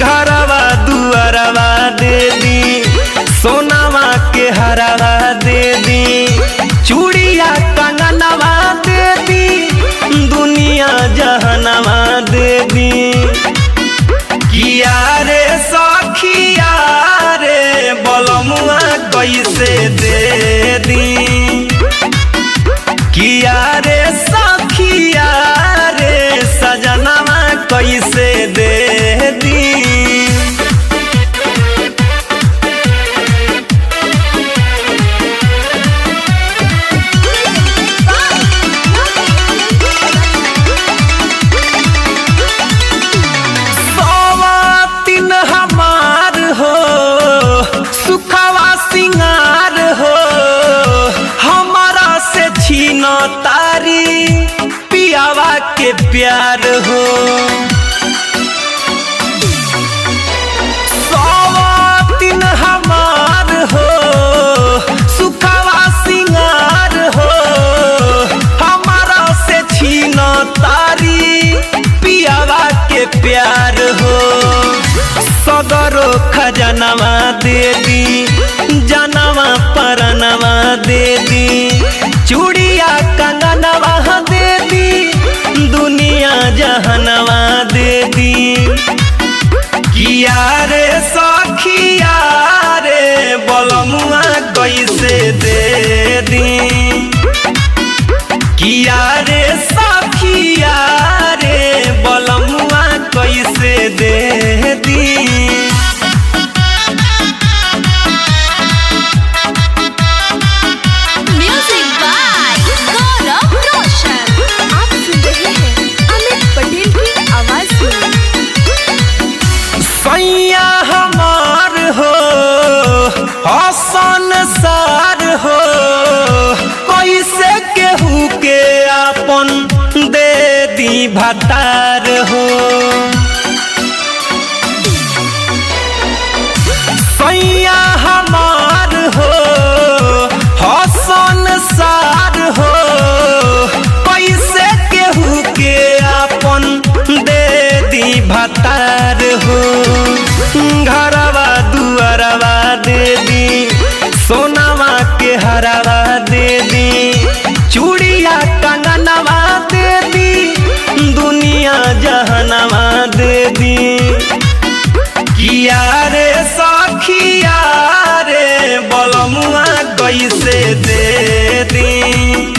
घरवा दुआरवा दे दी, सोनावा के हरवा दे दी, चूड़िया कंगनवा दे दी, दुनिया जहनवा दे दी। किया रे सखिया रे बलमुआ कैसे दे दी, किया रे सखिया रे सजनवा कैसे दे दी। सवातिन हमार हो सुखवा सिंगार हो, हमारा से छीन तारी पियावा के प्यार हो। सवातिन हमार हो सुखवा सिंगार हो, हमारा से छीन तारी पियावा के प्यार हो। सगरो खजनवा दे दी, जनवा परनवा दे दी, चूड़िया कंगनवा दे दी, दुनिया जहनवा दे दी। किया रे सखिया रे बलमुआ कैसे दे दी, किया रे सखिया रे बलमुआ कैसे दे दी। म्यूजिक बाय गौरव रोशन। आप सुन रहे हैं अमित पटेल की आवाज में। सैया हमार हो हसन सार हो, कैसे केहू के अपन दे दी भतार हो। सैया हमार हो हसन सार हो, कैसे केहू के अपन दे दी भतार हो। घरवा दुआरवा दे दी, सोनावा के हरवा दे दी, चूड़िया कंगनवा दे दी, दुनिया जहनवा दे दी। किया रे सखिया रे बलमुआ कैसे दे दी,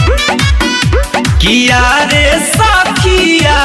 किया रे सखिया